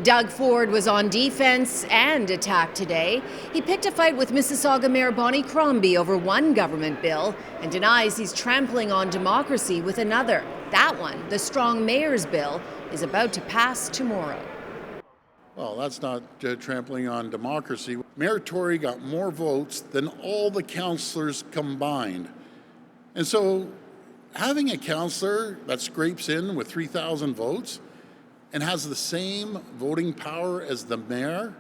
Doug Ford was on defense and attacked today. He picked a fight with Mississauga Mayor Bonnie Crombie over one government bill and denies he's trampling on democracy with another. That one, the Strong Mayor's Bill, is about to pass tomorrow. Well, that's not trampling on democracy. Mayor Tory got more votes than all the councillors combined. And so having a councillor that scrapes in with 3,000 votes and has the same voting power as the mayor,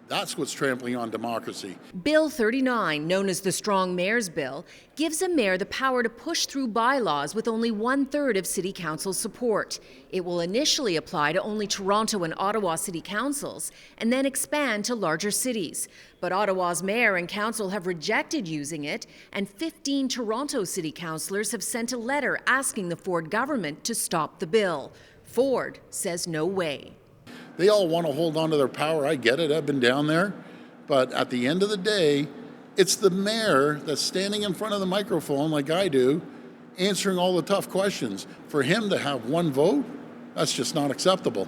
that's what's trampling on democracy. Bill 39, known as the Strong Mayor's Bill, gives a mayor the power to push through bylaws with only 1/3 of City Council's support. It will initially apply to only Toronto and Ottawa City Councils and then expand to larger cities. But Ottawa's mayor and council have rejected using it, and 15 Toronto City councillors have sent a letter asking the Ford government to stop the bill. Ford says no way. They all want to hold on to their power. I get it. I've been down there. But at the end of the day, it's the mayor that's standing in front of the microphone like I do, answering all the tough questions. For him to have one vote, that's just not acceptable.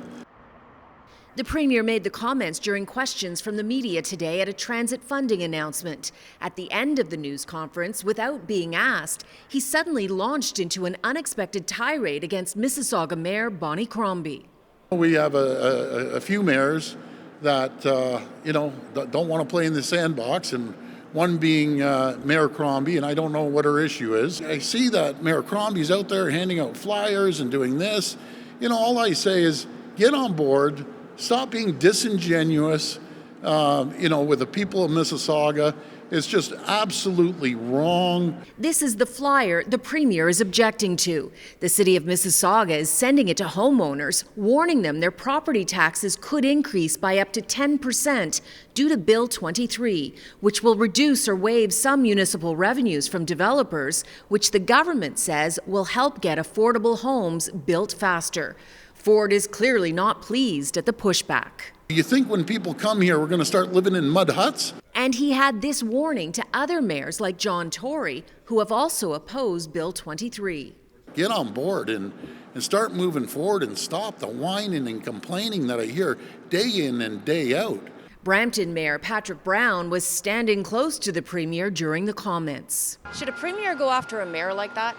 The Premier made the comments during questions from the media today at a transit funding announcement. At the end of the news conference, without being asked, he suddenly launched into an unexpected tirade against Mississauga Mayor Bonnie Crombie. We have a few mayors that don't want to play in the sandbox, and one being Mayor Crombie, and I don't know what her issue is. I see that Mayor Crombie's out there handing out flyers and doing this. All I say is get on board, stop being disingenuous, with the people of Mississauga. It's just absolutely wrong. This is the flyer the Premier is objecting to. The city of Mississauga is sending it to homeowners, warning them their property taxes could increase by up to 10% due to Bill 23, which will reduce or waive some municipal revenues from developers, which the government says will help get affordable homes built faster. Ford is clearly not pleased at the pushback. You think when people come here, we're going to start living in mud huts? And he had this warning to other mayors like John Tory, who have also opposed Bill 23. Get on board and start moving forward and stop the whining and complaining that I hear day in and day out. Brampton Mayor Patrick Brown was standing close to the Premier during the comments. Should a Premier go after a mayor like that?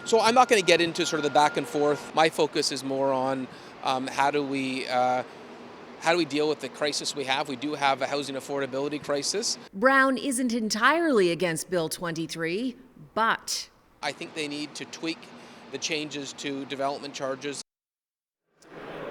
So I'm not going to get into sort of the back and forth. My focus is more on how do we deal with the crisis we have? We do have a housing affordability crisis. Brown isn't entirely against Bill 23, but I think they need to tweak the changes to development charges.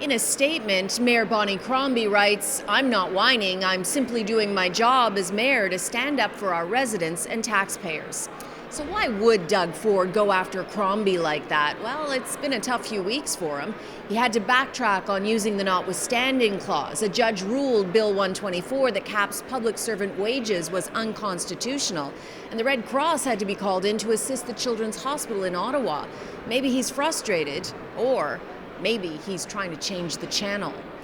In a statement, Mayor Bonnie Crombie writes, "I'm not whining, I'm simply doing my job as mayor to stand up for our residents and taxpayers." So why would Doug Ford go after Crombie like that? Well, it's been a tough few weeks for him. He had to backtrack on using the notwithstanding clause. A judge ruled Bill 124 that caps public servant wages was unconstitutional, and the Red Cross had to be called in to assist the Children's Hospital in Ottawa. Maybe he's frustrated, or maybe he's trying to change the channel.